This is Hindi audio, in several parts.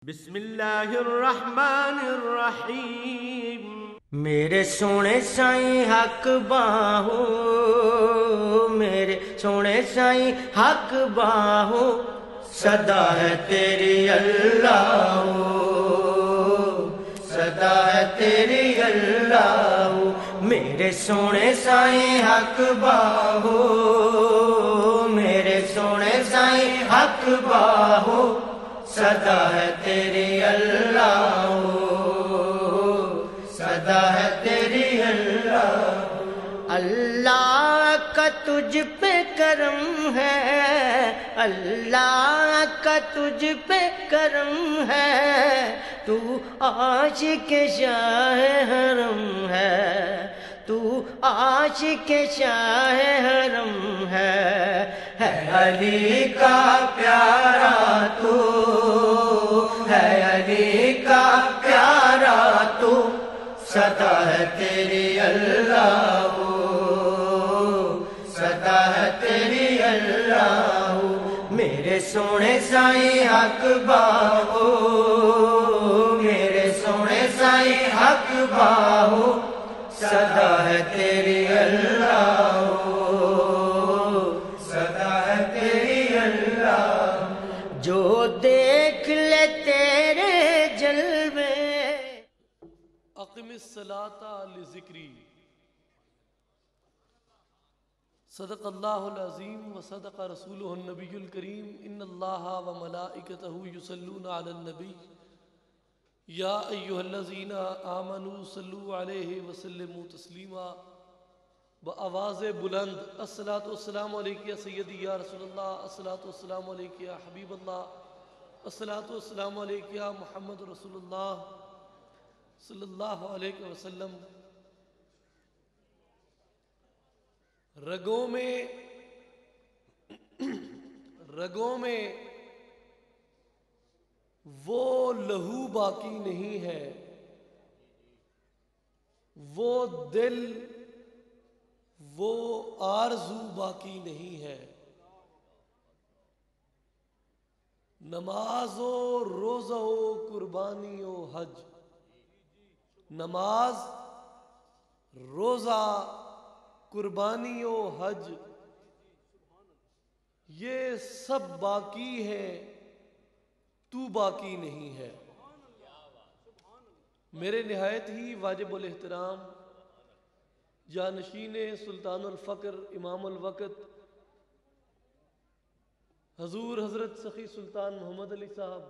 बिस्मिल्लाहिर्रहमानिर्रहीम। मेरे सोने साईं हक बाहू, मेरे सोने साईं हक बाहू, सदा है तेरी अल्लाह, सदा है तेरी अल्लाह। मेरे सोने साईं हक बाहू, मेरे सोने साईं हक बाहू, सदा है तेरी अल्लाह, सदा है तेरी अल्लाह। अल्लाह का तुझ पे करम है, अल्लाह का तुझ पे करम है, तू आशिक शाह हरम है, तू आशिक शाह हरम है अली का प्यारा तू, है अली का प्यारा तू, सदा है तेरी अल्लाह, सदा है तेरी अल्लाह। मेरे सोने साईं हक बाहू, मेरे सोने साईं हक बाहू, सदा है तेरी अल्लाह, सदा है तेरी अल्लाह। जो देख ले तेरे जलवे अक़िमिस्सलाता लिज़िक्री। सदक़ल्लाहुल अज़ीम व सदक़ रसूलुहुन नबियुल करीम। इन्नल्लाहा व मलाइकतहु युसल्लूना अलन नबी या अय्युहल्लज़ीना आमनू सल्लु अलैहि व सल्लिमू तस्लीमा। ब आवाज़ बुलंद अस्सलातु वस्सलामु अलैका या सय्यदी या रसूलल्लाह, अस्सलातु वस्सलामु अलैका या हबीबल्लाह, अस्सलातु वस्सलामु अलैका या मुहम्मद रसूलुल्लाह सल्लल्लाहु अलैहि वसल्लम। रगों में वो लहू बाकी नहीं है, वो दिल वो आरज़ू बाकी नहीं है। नमाज़ो रोज़ो कुर्बानी ओ हज, नमाज रोज़ा कुर्बानी ओ हज, ये सब बाकी है, तू बाकी नहीं है। मेरे निहायत ही वाजिबुल एहतराम जानशीन सुल्तानुल फ़क्र इमामुल वक़्त हजूर हज़रत सखी सुल्तान मोहम्मद अली साहब,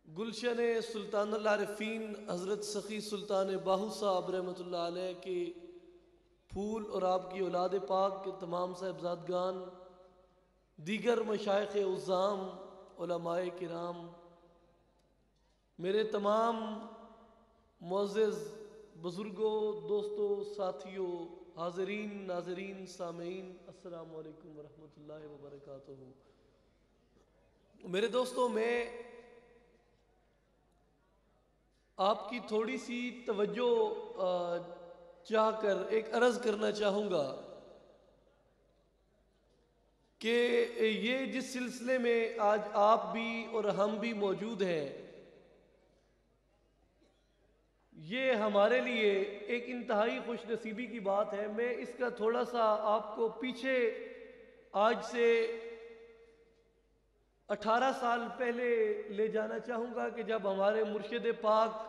गुलशन सुल्तानुल आरिफ़ीन हज़रत सखी सुल्तान बाहू साहब रहमतुल्लाह अलैह के फूल और आपकी औलाद पाक के तमाम साहिबजादगान, दीगर मशाइख़ उज़्ज़ाम, उलमाए किराम, मेरे तमाम मुअज़्ज़िज़ बुज़ुर्गों, दोस्तों, साथियों, हाज़रीन, नाज़रीन, सामीईन, अस्सलामु अलैकुम वरहमतुल्लाहि वबरकातुहू। मेरे दोस्तों, मैं आपकी थोड़ी सी तवज्जो चाहकर एक अर्ज़ करना चाहूँगा कि ये जिस सिलसिले में आज आप भी और हम भी मौजूद हैं, ये हमारे लिए एक इंतहाई खुशनसीबी की बात है। मैं इसका थोड़ा सा आपको पीछे आज से 18 साल पहले ले जाना चाहूँगा कि जब हमारे मुर्शिद पाक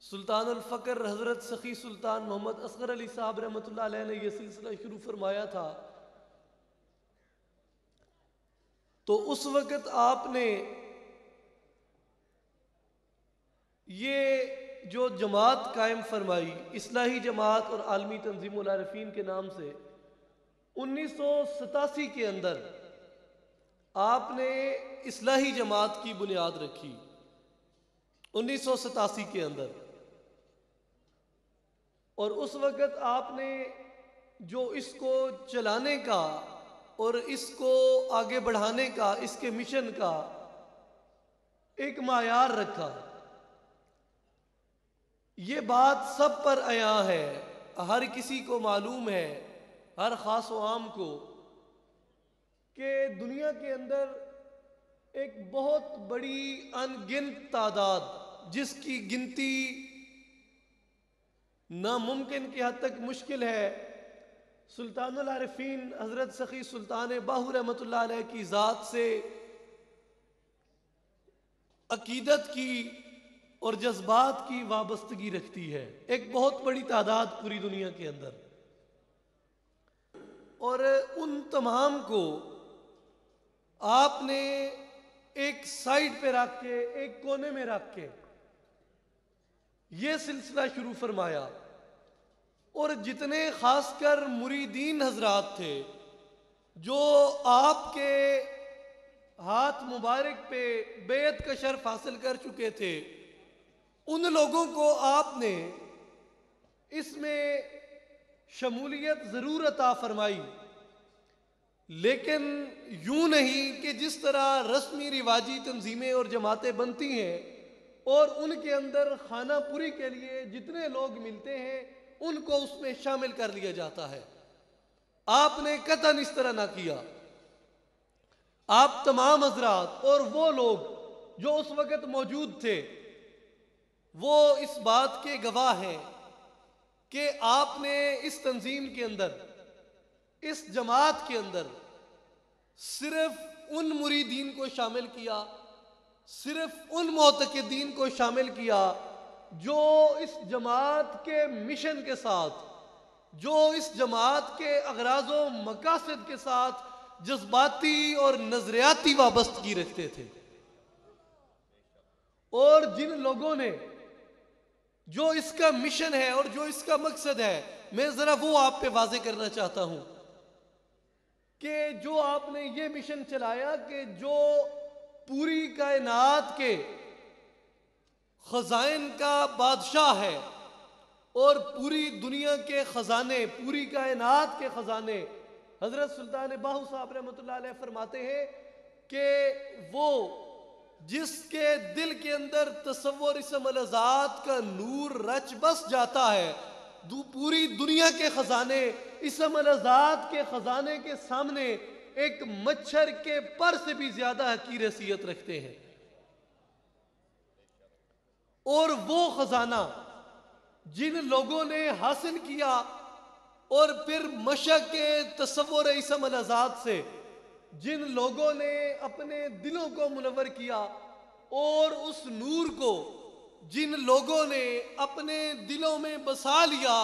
सुल्तानुल फ़क्र हज़रत सखी सुल्तान मोहम्मद असगर अली साहब रहमतुल्लाह अलैह ने यह सिलसिला शुरू फरमाया था। तो उस वक़्त आपने ये जो जमात कायम फरमाई, इस्लाही जमात और आलमी तंजीमुल आरिफीन के नाम से, 1987 के अंदर आपने इस्लाही जमात की बुनियाद रखी। 1987 के अंदर, और उस वक़्त आपने जो इसको चलाने का और इसको आगे बढ़ाने का, इसके मिशन का एक मायार रखा। ये बात सब पर आया है, हर किसी को मालूम है, हर खास व आम को, कि दुनिया के अंदर एक बहुत बड़ी अनगिनत तादाद, जिसकी गिनती नामुमकिन की हद तक मुश्किल है, सुल्तानुल आरिफीन हजरत सखी सुल्तान बाहू रहमतुल्लाह अलैह की ज़ात से अकीदत की और जज्बात की वाबस्तगी रखती है। एक बहुत बड़ी तादाद पूरी दुनिया के अंदर, और उन तमाम को आपने एक साइड पे रख के, एक कोने में रख के ये सिलसिला शुरू फरमाया। और जितने खासकर मुरीदीन हजरात थे जो आपके हाथ मुबारक पे बेत का शर्फ हासिल कर चुके थे, उन लोगों को आपने इसमें शमूलियत जरूर अता फरमाई, लेकिन यूं नहीं कि जिस तरह रस्मी रिवाजी तंजीमें और जमातें बनती हैं और उनके अंदर खाना पूरी के लिए जितने लोग मिलते हैं उनको उसमें शामिल कर लिया जाता है। आपने कतन इस तरह ना किया। आप तमाम हजरात और वो लोग जो उस वक़्त मौजूद थे वो इस बात के गवाह हैं कि आपने इस तंजीम के अंदर, इस जमात के अंदर सिर्फ उन मुरीदीन को शामिल किया, सिर्फ उन मोतक़िदीन को शामिल किया जो इस जमात के मिशन के साथ, जो इस जमात के अगराज़ो मकासद के साथ जज्बाती और नजरियाती वाबस्तगी रखते थे। और जिन लोगों ने जो इसका मिशन है और जो इसका मकसद है, मैं जरा वो आप पे वाज़े करना चाहता हूं कि जो आपने ये मिशन चलाया कि जो पूरी कायनात के खजाइन का बादशाह है और पूरी दुनिया के खजाने, पूरी कायनात के खजाने हजरत सुल्तान बाहू साहब रहमतुल्लाह अलैह फरमाते हैं कि वो जिसके दिल के अंदर तसव्वुर इसम अल-ज़ात का नूर रच बस जाता है, पूरी दुनिया के खजाने इसम अल-ज़ात के खजाने के सामने एक मच्छर के पर से भी ज्यादा हकीर हैसियत रखते हैं। और वो खजाना जिन लोगों ने हासिल किया और फिर मशक के तसव्वुर इसम अल-ज़ात से जिन लोगों ने अपने दिलों को मुनव्वर किया और उस नूर को जिन लोगों ने अपने दिलों में बसा लिया,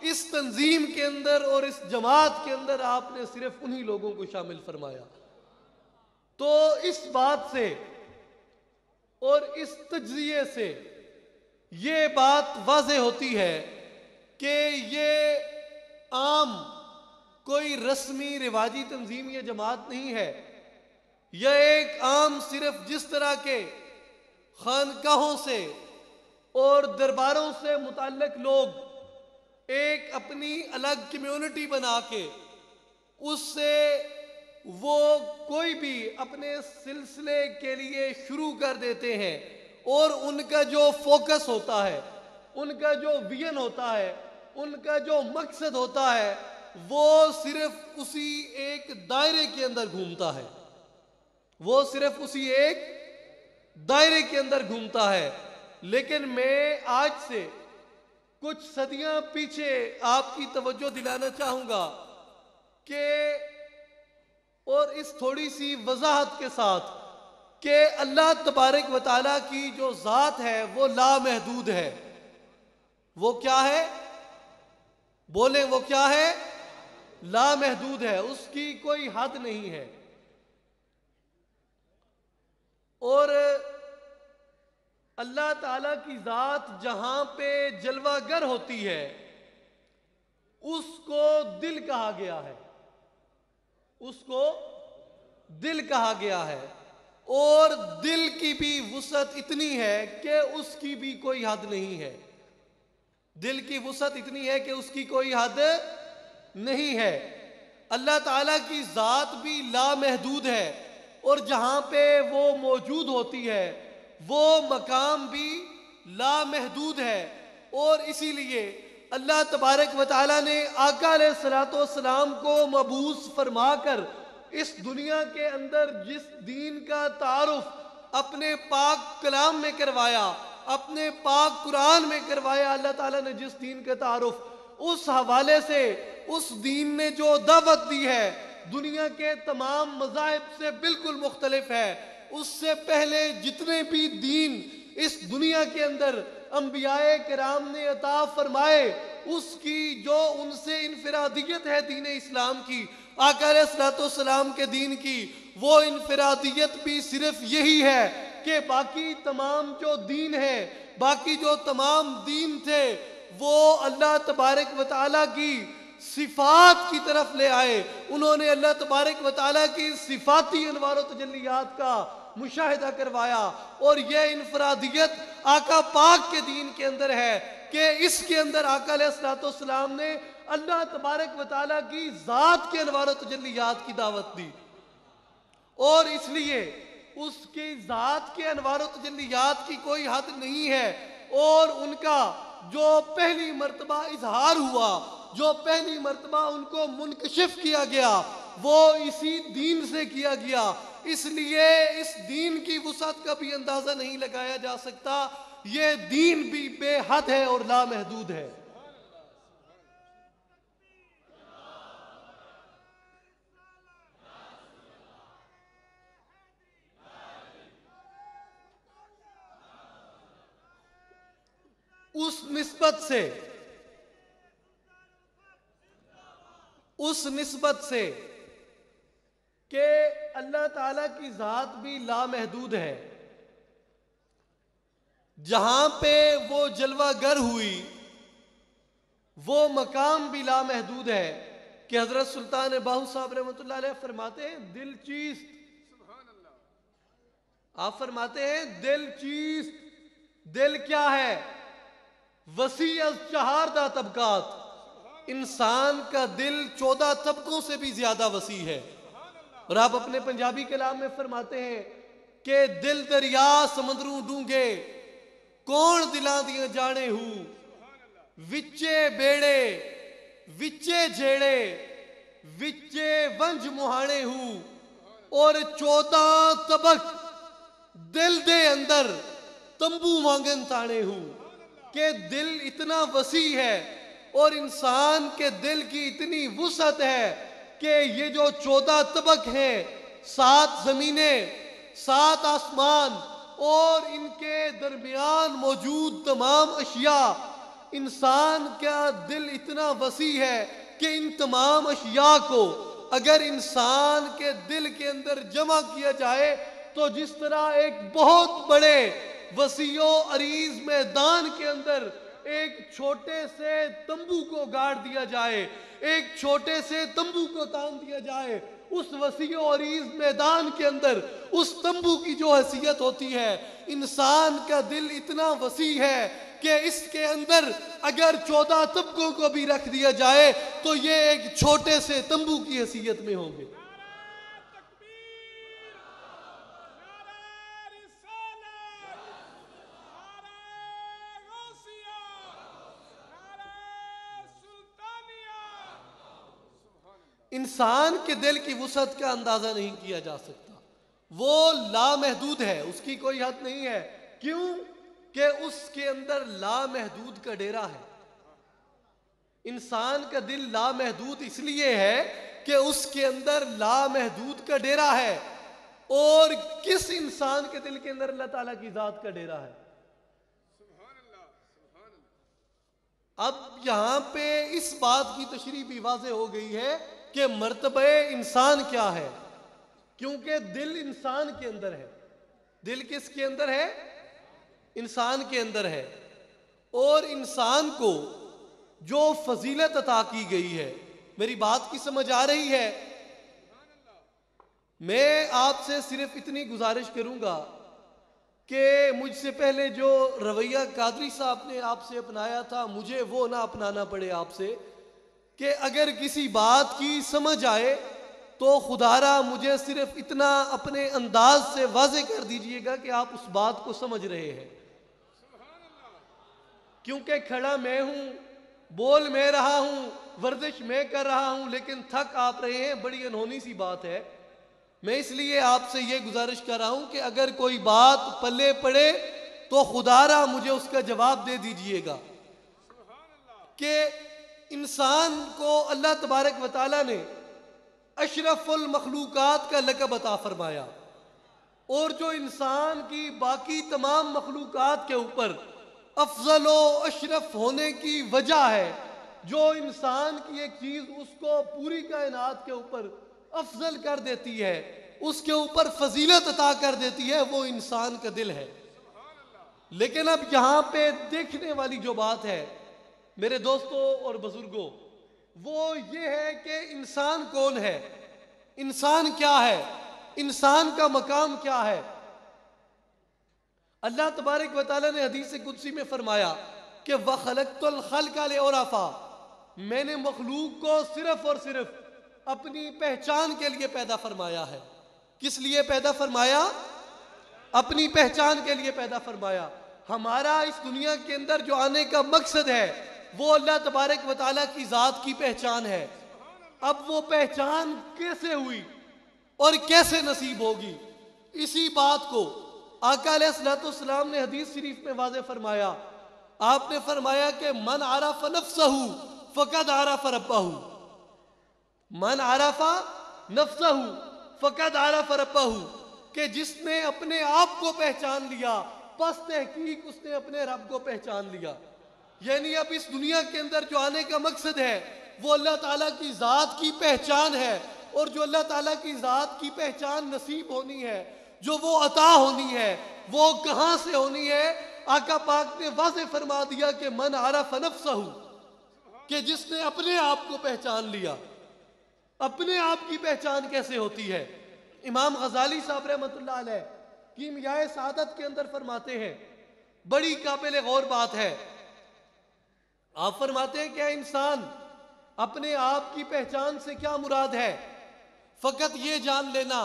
इस तंजीम के अंदर और इस जमात के अंदर आपने सिर्फ उन्हीं लोगों को शामिल फरमाया। तो इस बात से और इस तज्जिये से ये बात वाज़े होती है कि ये आम कोई रस्मी रिवाजी तंजीम या जमात नहीं है। यह एक आम सिर्फ जिस तरह के खानकाहों से और दरबारों से मुताल्लिक लोग एक अपनी अलग कम्युनिटी बना के उससे वो कोई भी अपने सिलसिले के लिए शुरू कर देते हैं और उनका जो फोकस होता है, उनका जो विजन होता है, उनका जो मकसद होता है, वो सिर्फ उसी एक दायरे के अंदर घूमता है। वो सिर्फ उसी एक दायरे के अंदर घूमता है। लेकिन मैं आज से कुछ सदियां पीछे आपकी तवज्जो दिलाना चाहूंगा कि, और इस थोड़ी सी वजाहत के साथ कि अल्लाह तबारक व तआला की जो ज़ात है वो लामहदूद है। वो क्या है? बोले वो क्या है? लामहदूद है, उसकी कोई हद नहीं है। और अल्लाह ताला की ज़ात जहां पे जलवागर होती है उसको दिल कहा गया है, उसको दिल कहा गया है। और दिल की भी वुसअत इतनी है कि उसकी भी कोई हद नहीं है। दिल की वुसअत इतनी है कि उसकी कोई हद नहीं है। अल्लाह ताला की ज़ात भी लामहदूद है और जहां पे वो मौजूद होती है वो मकाम भी लामहदूद है। और इसीलिए अल्लाह तबारक व तआला ने आका अलैहिस्सलातो वस्सलाम को मबूस फरमा कर इस दुनिया के अंदर जिस दीन का तारुफ अपने पाक कलाम में करवाया, अपने पाक कुरान में करवाया, अल्लाह ताला ने जिस दीन का तारुफ, उस हवाले से उस दीन ने जो दावत दी है दुनिया के तमाम मज़ाहिब से बिल्कुल मुख्तलिफ है। उससे पहले जितने भी दीन इस दुनिया के अंदर अंबियाए किराम ने अता फरमाए, उसकी जो उनसे इनफरादियत है दीन इस्लाम की, आका अलैहिस्सलाम के दीन की, वो इनफरादियत भी सिर्फ यही है कि बाकी तमाम जो दीन है, बाकी जो तमाम दीन थे, वो अल्लाह तबारक व तआला की सिफात की तरफ ले आए। उन्होंने अल्लाह तबारक व तआला की सिफाती अनवार व तजल्लियात का मुशाहिदा करवाया। और यह इनफरादियत आका पाक के दीन के अंदर है कि इसके अंदर आका अलैहिस्सलाम ने अल्लाह तबारक व तआला की ज़ात के अनवार व तजल्लियात की दावत दी, और इसलिए उसकी ज़ात के अनवार व तजल्लियात की कोई हद नहीं है। और उनका जो पहली मर्तबा इजहार हुआ, जो पहली मर्तबा उनको मुनकशिफ किया गया, वो इसी दीन से किया गया। इसलिए इस दीन की वुसअत का भी अंदाजा नहीं लगाया जा सकता। ये दीन भी बेहद है और लामहदूद है। उस निस्बत से कि अल्लाह ताला की ज़ात भी लामहदूद है, जहां पे वो जलवागर हुई वो मकाम भी लामहदूद है कि हजरत सुल्तान बाहू साहब रहमतुल्लाह अलैह फरमाते हैं, दिल चीस्त, आप फरमाते हैं दिल चीस्त, दिल क्या है? वसी अज चहारदा तबकात, इंसान का दिल 14 तबकों से भी ज्यादा वसी है। और आप अपने पंजाबी कलाम में फरमाते हैं कि दिल दरिया समंदरू डूंगे, कौन दिलां दियां जाने हूं, विचे बेड़े विचे झेड़े, विचे वंज मुहाने हूं। और 14 तबक दिल दे अंदर तंबू मांगन ताने हूं, कि दिल इतना वसी है और इंसान के दिल की इतनी वुसअत है कि ये जो 14 तबक हैं, 7 जमीनें, 7 आसमान और इनके दरमियान मौजूद तमाम अशिया, इंसान का दिल इतना वसी है कि इन तमाम अशिया को अगर इंसान के दिल के अंदर जमा किया जाए तो जिस तरह एक बहुत बड़े वसीओ अरीज मैदान के अंदर एक छोटे से तंबू को गाड़ दिया जाए, एक छोटे से तंबू को तान दिया जाए, उस वसीओ अरीज मैदान के अंदर उस तंबू की जो हैसियत होती है, इंसान का दिल इतना वसी है कि इसके अंदर अगर 14 तबकों को भी रख दिया जाए तो ये एक छोटे से तंबू की हैसियत में होंगे। इंसान के दिल की वुसअत का अंदाजा नहीं किया जा सकता, वो लामहदूद है, उसकी कोई हद नहीं है। क्यों? कि उसके अंदर लामहदूद का डेरा है। इंसान का दिल लामहदूद इसलिए है कि उसके अंदर लामहदूद का डेरा है। और किस इंसान के दिल के अंदर अल्लाह ताला की जात का डेरा है? अब यहां पे इस बात की तशरीह भी वाज़ेह हो गई है कि मर्तबे इंसान क्या है, क्योंकि दिल इंसान के अंदर है। दिल किसके अंदर है? इंसान के अंदर है। और इंसान को जो फजीलत अता की गई है, मेरी बात की समझ आ रही है? मैं आपसे सिर्फ इतनी गुजारिश करूंगा कि मुझसे पहले जो रवैया कादरी साहब ने आपसे अपनाया था, मुझे वो ना अपनाना पड़े आपसे, कि अगर किसी बात की समझ आए तो खुदारा मुझे सिर्फ इतना अपने अंदाज से वाज़े कर दीजिएगा कि आप उस बात को समझ रहे हैं। क्योंकि खड़ा मैं हूं, बोल मैं रहा हूं, वर्जिश मैं कर रहा हूं, लेकिन थक आप रहे हैं। बड़ी अनहोनी सी बात है मैं इसलिए आपसे ये गुजारिश कर रहा हूं कि अगर कोई बात पल्ले पड़े तो खुदारा मुझे उसका जवाब दे दीजिएगा कि इंसान को अल्लाह तबारक व तआला ने अशरफुल मखलूकात का लक़ब अता फरमाया, और जो इंसान की बाकी तमाम मखलूकात के ऊपर अफजल व अशरफ होने की वजह है, जो इंसान की एक चीज उसको पूरी कायनात के ऊपर अफजल कर देती है, उसके ऊपर फजीलत अता कर देती है, वो इंसान का दिल है। लेकिन अब यहां पे देखने वाली जो बात है मेरे दोस्तों और बुजुर्गों, वो ये है कि इंसान कौन है, इंसान क्या है, इंसान का मकाम क्या है। अल्लाह तबारक व तआला ने हदीस कुदसी में फरमाया कि वखलक़तुल खल्क़ लिउरफ़ा, मैंने मखलूक को सिर्फ और सिर्फ अपनी पहचान के लिए पैदा फरमाया है। किस लिए पैदा फरमाया? अपनी पहचान के लिए पैदा फरमाया। हमारा इस दुनिया के अंदर जो आने का मकसद है वो अल्लाह तबारक व तआला की ज़ात की पहचान है। अब वो पहचान कैसे हुई और कैसे नसीब होगी, इसी बात को आका अलैहिस्सलाम ने हदीस शरीफ में वाज़े फरमाया। आपने फरमाया कि मन आरफ़ नफ्सहू फ़क़द आरफ़ रब्बहू, मन आरफ़ नफ्सहू फ़क़द आरफ़ रब्बहू, कि जिसने अपने आप को पहचान लिया बस तहकीक उसने अपने रब को पहचान लिया। यानी अब इस दुनिया के अंदर जो आने का मकसद है वो अल्लाह ताला की ज़ात की पहचान है, और जो अल्लाह ताला की ज़ात की पहचान नसीब होनी है, जो वो अता होनी है, वो कहाँ से होनी है? आका पाक ने वाज़े फरमा दिया कि मन आरफ़ नफ्सहू, कि जिसने अपने आप को पहचान लिया। अपने आप की पहचान कैसे होती है? इमाम गजाली साहब रहमतुल्लाह अलैह कीमियाए सादत के अंदर फरमाते हैं, बड़ी काबिल गौर बात है। आप फरमाते हैं क्या इंसान अपने आप की पहचान से क्या मुराद है? फकत ये जान लेना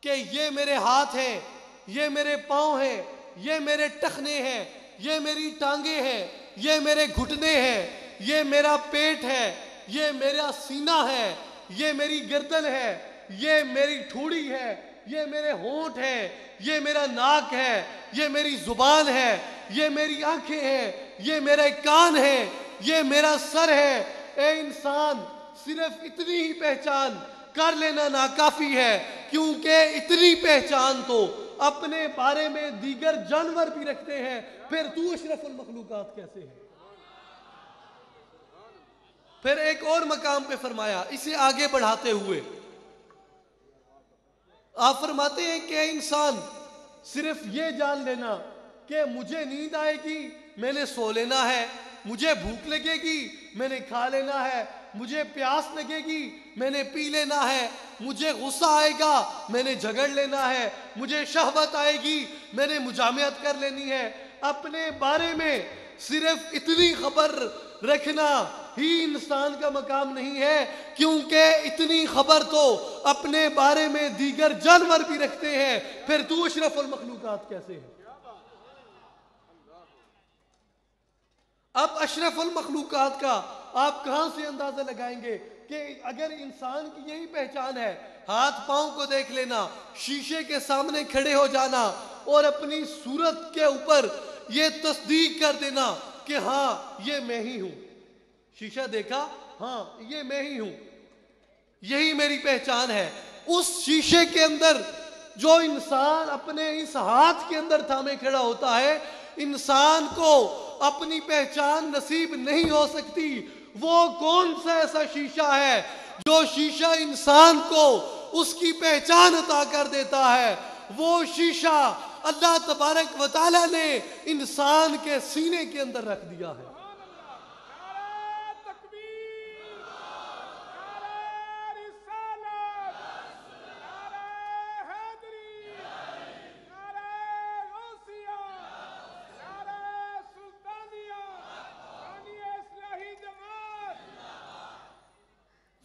कि ये मेरे हाथ हैं, ये मेरे पाँव हैं, ये मेरे टखने हैं, ये मेरी टांगे हैं, ये मेरे घुटने हैं, ये मेरा पेट है, ये मेरा सीना है, ये मेरी गर्दन है, ये मेरी ठोड़ी है, ये मेरे होंठ हैं, ये मेरा नाक है, ये मेरी जुबान है, ये मेरी आंखें हैं, ये मेरे कान है, ये मेरा सर है। ए इंसान, सिर्फ इतनी ही पहचान कर लेना नाकाफी है, क्योंकि इतनी पहचान तो अपने बारे में दीगर जानवर भी रखते हैं, फिर तू अशरफुल मखलूकात कैसे है? फिर एक और मकाम पे फरमाया, इसे आगे बढ़ाते हुए आप फरमाते हैं कि इंसान सिर्फ ये जान लेना कि मुझे नींद आएगी मैंने सो लेना है, मुझे भूख लगेगी मैंने खा लेना है, मुझे प्यास लगेगी मैंने पी लेना है, मुझे गुस्सा आएगा मैंने झगड़ लेना है, मुझे शहवत आएगी मैंने मुजामियत कर लेनी है। अपने बारे में सिर्फ इतनी खबर रखना ही इंसान का मकाम नहीं है, क्योंकि इतनी खबर तो अपने बारे में दीगर जानवर भी रखते हैं, फिर तू अशरफुल मखलूकात कैसे है? अब अशरफुल मखलूकात का आप कहां से अंदाजा लगाएंगे कि अगर इंसान की यही पहचान है, हाथ पांव को देख लेना, शीशे के सामने खड़े हो जाना और अपनी सूरत के ऊपर ये तस्दीक कर देना कि हाँ ये मैं ही हूं, शीशा देखा, हाँ ये मैं ही हूं, यही मेरी पहचान है। उस शीशे के अंदर जो इंसान अपने इस हाथ के अंदर थामे खड़ा होता है, इंसान को अपनी पहचान नसीब नहीं हो सकती। वो कौन सा ऐसा शीशा है जो शीशा इंसान को उसकी पहचान अता कर देता है? वो शीशा अल्लाह तबारक व तआला ने इंसान के सीने के अंदर रख दिया है।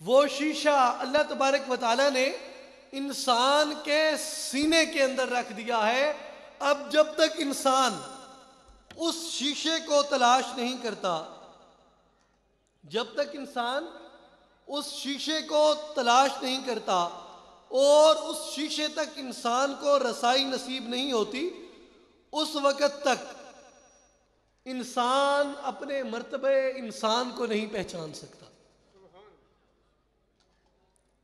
वो शीशा अल्लाह तबारक व तआला ने इंसान के सीने के अंदर रख दिया है। अब जब तक इंसान उस शीशे को तलाश नहीं करता, जब तक इंसान उस शीशे को तलाश नहीं करता और उस शीशे तक इंसान को रसाई नसीब नहीं होती, उस वक़्त तक इंसान अपने मर्तबे इंसान को नहीं पहचान सकता।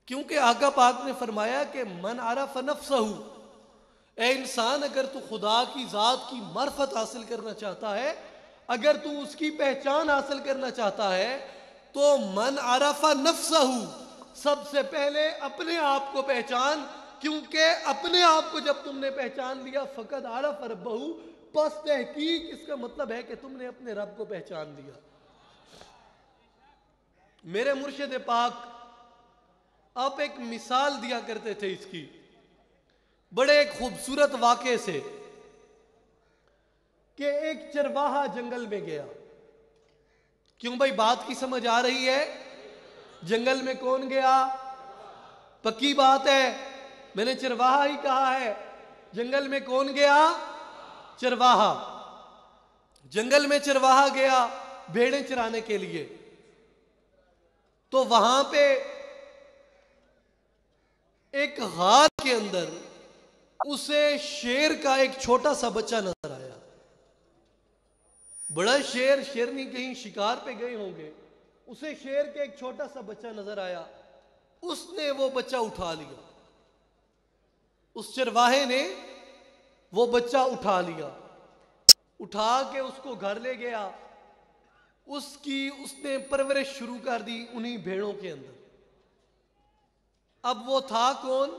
क्योंकि आका पाक ने फरमाया कि मन आरफ नफ्सहू, ए इंसान अगर तू खुदा की ज़ात की मार्फत हासिल करना चाहता है, अगर तू उसकी पहचान हासिल करना चाहता है, तो मन आरफा नफ्सहू, सबसे पहले अपने आप को पहचान। क्योंकि अपने आप को जब तुमने पहचान लिया, फ़कद आरफ रब्बहू, बस तहकीक इसका मतलब है कि तुमने अपने रब को पहचान लिया। मेरे मुर्शिद पाक आप एक मिसाल दिया करते थे इसकी, बड़े खूबसूरत वाक़े से, कि एक चरवाहा जंगल में गया। क्यों भाई, बात की समझ आ रही है? जंगल में कौन गया? पक्की बात है, मैंने चरवाहा ही कहा है। जंगल में कौन गया? चरवाहा। जंगल में चरवाहा गया भेड़ें चराने के लिए। तो वहां पे एक गार के अंदर उसे शेर का एक छोटा सा बच्चा नजर आया। बड़ा शेर, शेरनी कहीं शिकार पे गए होंगे, उसे शेर का एक छोटा सा बच्चा नजर आया। उसने वो बच्चा उठा लिया, उस चरवाहे ने वो बच्चा उठा लिया, उठा के उसको घर ले गया। उसने परवरिश शुरू कर दी उन्हीं भेड़ों के अंदर। अब वो था कौन?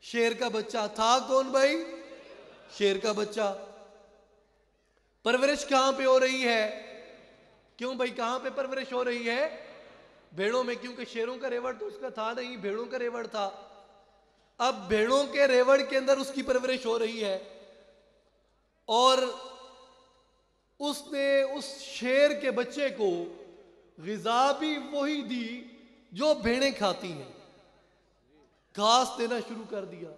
शेर का बच्चा। था कौन भाई? शेर का बच्चा। परवरिश कहां पे हो रही है? क्यों भाई, कहां पे परवरिश हो रही है? भेड़ों में, क्योंकि शेरों का रेवड़ तो उसका था नहीं, भेड़ों का रेवड़ था। अब भेड़ों के रेवड़ के अंदर उसकी परवरिश हो रही है, और उसने उस शेर के बच्चे को ग़िज़ा भी वही दी जो भेड़ें खाती हैं। घास देना शुरू कर दिया।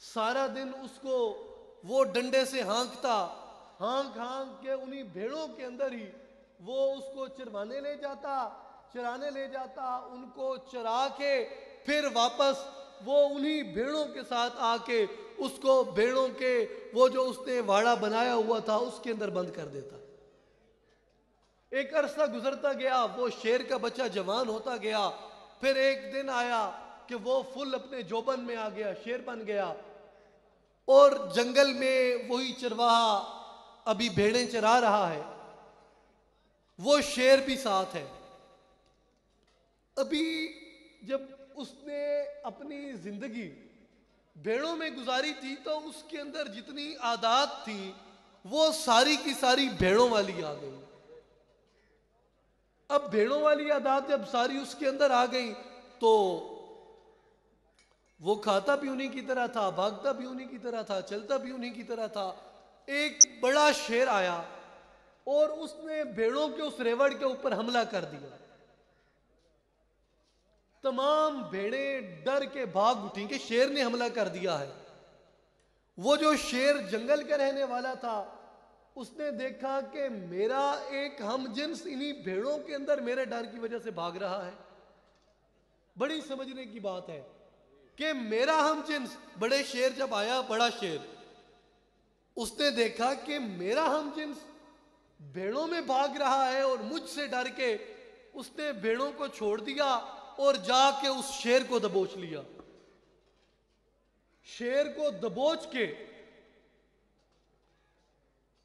सारा दिन उसको वो डंडे से हाँकता, हाँक हाँक के उन्हीं भेड़ों के अंदर ही वो उसको चराने ले जाता, उनको चरा के फिर वापस वो उन्हीं भेड़ों के साथ आके उसको भेड़ों के वो जो उसने वाड़ा बनाया हुआ था उसके अंदर बंद कर देता। एक अरसा गुजरता गया, वो शेर का बच्चा जवान होता गया। फिर एक दिन आया कि वो फुल अपने जोबन में आ गया, शेर बन गया। और जंगल में वही चरवाहा अभी भेड़ें चरा रहा है, वो शेर भी साथ है। अभी जब उसने अपनी जिंदगी भेड़ों में गुजारी थी, तो उसके अंदर जितनी आदत थी वो सारी की सारी भेड़ों वाली आ गई। अब भेड़ों वाली आदत जब सारी उसके अंदर आ गई, तो वो खाता भी उन्हीं की तरह था, भागता भी उन्हीं की तरह था, चलता भी उन्हीं की तरह था। एक बड़ा शेर आया और उसने भेड़ों के उस रेवड़ के ऊपर हमला कर दिया। तमाम भेड़ें डर के भाग उठी कि शेर ने हमला कर दिया है। वो जो शेर जंगल का रहने वाला था, उसने देखा कि मेरा एक हमजिन्स इन्हीं भेड़ों के अंदर मेरे डर की वजह से भाग रहा है। बड़ी समझने की बात है कि मेरा हमजिन्स, बड़े शेर जब आया, बड़ा शेर, उसने देखा कि मेरा हमजिन्स भेड़ों में भाग रहा है और मुझसे डर के उसने भेड़ों को छोड़ दिया और जाके उस शेर को दबोच लिया। शेर को दबोच के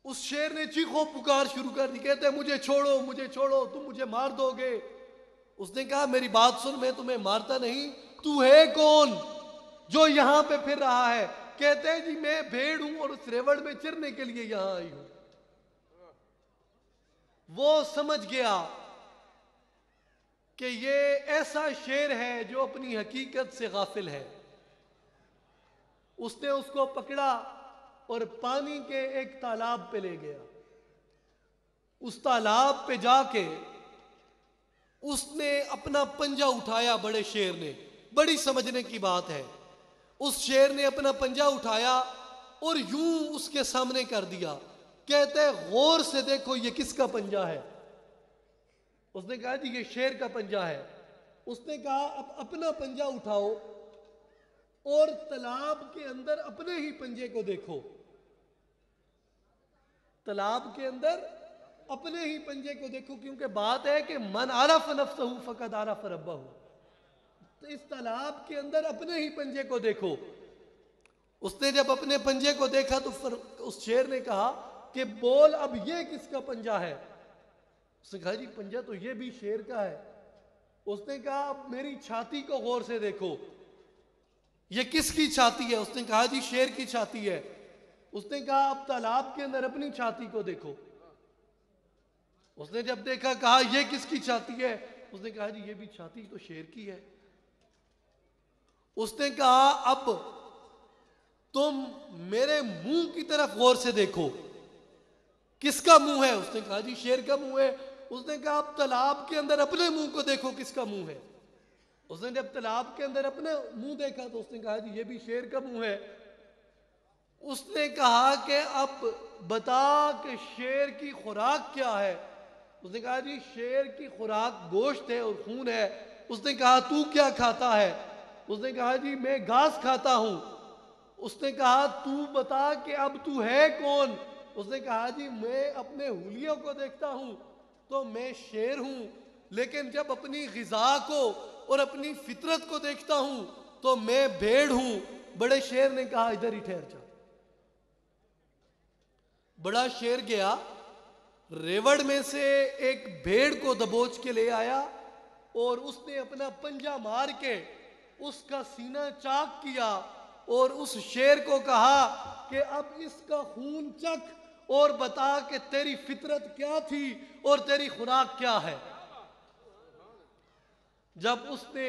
उस शेर ने चीखो पुकार शुरू कर दी, कहते मुझे छोड़ो, मुझे छोड़ो, तुम मुझे मार दोगे। उसने कहा मेरी बात सुन, मैं तुम्हें मारता नहीं, तू है कौन जो यहां पे फिर रहा है? कहते हैं जी मैं भेड़ हूं और उस रेवड़ में चिरने के लिए यहां आई हूं। वो समझ गया कि ये ऐसा शेर है जो अपनी हकीकत से गाफिल है। उसने उसको पकड़ा और पानी के एक तालाब पे ले गया। उस तालाब पे जाके उसने अपना पंजा उठाया, बड़े शेर ने। बड़ी समझने की बात है, उस शेर ने अपना पंजा उठाया और यूं उसके सामने कर दिया। कहते हैं गौर से देखो ये किसका पंजा है? उसने कहा जी ये शेर का पंजा है। उसने कहा अब अपना पंजा उठाओ और तालाब के अंदर अपने ही पंजे को देखो। तालाब के अंदर अपने ही पंजे को देखो, क्योंकि बात है कि मन आरफ नफ्सहू फकद आरफ रब्बहू। तो इस तालाब के अंदर अपने ही पंजे को देखो। उसने जब अपने पंजे को देखा तो उस शेर ने कहा कि बोल अब ये किसका पंजा है। उसने कहा जी पंजा तो ये भी शेर का है। उसने कहा अब मेरी छाती को गौर से देखो, ये किसकी छाती है। उसने कहा जी शेर की छाती है। उसने कहा अब तालाब के अंदर अपनी छाती को देखो। उसने जब देखा कहा ये किसकी छाती है। उसने कहा जी ये भी छाती तो शेर की है। उसने कहा अब तुम मेरे मुंह की तरफ गौर से देखो, किसका मुंह है। उसने कहा जी शेर का मुंह है। उसने कहा अब तालाब के अंदर अपने मुंह को देखो, किसका मुंह है। उसने जब तालाब के अंदर अपने मुंह देखा तो उसने कहा जी ये भी शेर का मुंह है। उसने कहा कि अब बता कि शेर की खुराक क्या है। उसने कहा जी शेर की खुराक गोश्त है और खून है। उसने कहा तू क्या खाता है। उसने कहा जी मैं घास खाता हूं। उसने कहा तू बता कि अब तू है कौन। उसने कहा जी मैं अपने हुलियों को देखता हूं तो मैं शेर हूं, लेकिन जब अपनी गिजा को और अपनी फितरत को देखता हूं तो मैं भेड़ हूं। बड़े शेर ने कहा इधर ही ठहर जा। बड़ा शेर गया, रेवड़ में से एक भेड़ को दबोच के ले आया और उसने अपना पंजा मार के उसका सीना चाक किया और उस शेर को कहा कि अब इसका खून चख और बता कि तेरी फितरत क्या थी और तेरी खुराक क्या है। जब उसने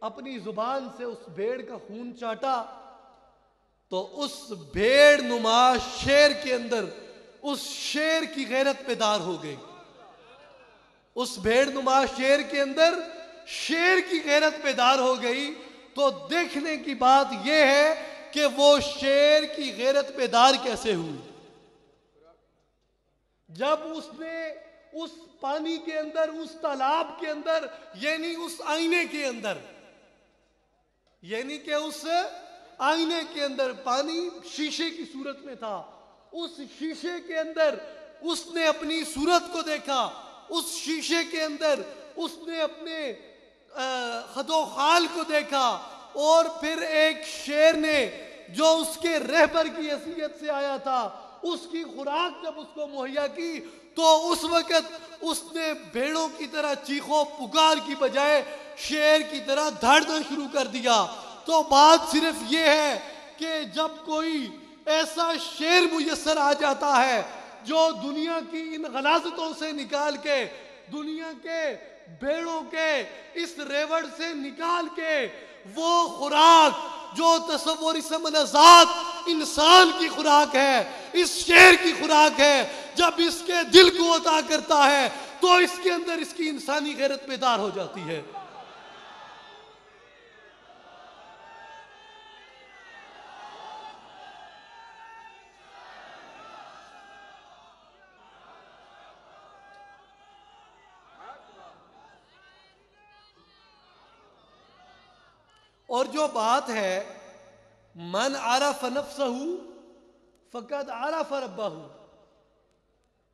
अपनी जुबान से उस भेड़ का खून चाटा तो उस भेड़ नुमा शेर के अंदर उस शेर की गैरत पैदार हो गई। उस भेड़ नुमा शेर के अंदर शेर की गैरत पैदार हो गई। तो देखने की बात यह है कि वो शेर की गैरत पैदार कैसे हुई। जब उसने उस पानी के अंदर, उस तालाब के अंदर, यानी उस आईने के अंदर, यानी कि उस आईने के अंदर, पानी शीशे की सूरत में था, उस शीशे के अंदर उसने अपनी सूरत को देखा। उस शीशे के अंदर उसने अपने खदो खाल को देखा और फिर एक शेर ने जो उसके रहबर की हैसियत से आया था उसकी खुराक जब उसको मुहैया की तो उस वक्त उसने भेड़ों की तरह चीखो पुकार की बजाय शेर की तरह दौड़ना शुरू कर दिया। तो बात सिर्फ ये है कि जब कोई ऐसा शेर मुयस्सर आ जाता है जो दुनिया की इन गलाजतों से निकाल के, दुनिया के भेड़ों के इस रेवड़ से निकाल के वो खुराक जो तसव्वुर समनजात इंसान की खुराक है, इस शेर की खुराक है, जब इसके दिल को अता करता है तो इसके अंदर इसकी इंसानी गैरत पैदार हो जाती है। और जो बात है मन आरफ नफ्सहू फकद आरफ रब्बहू,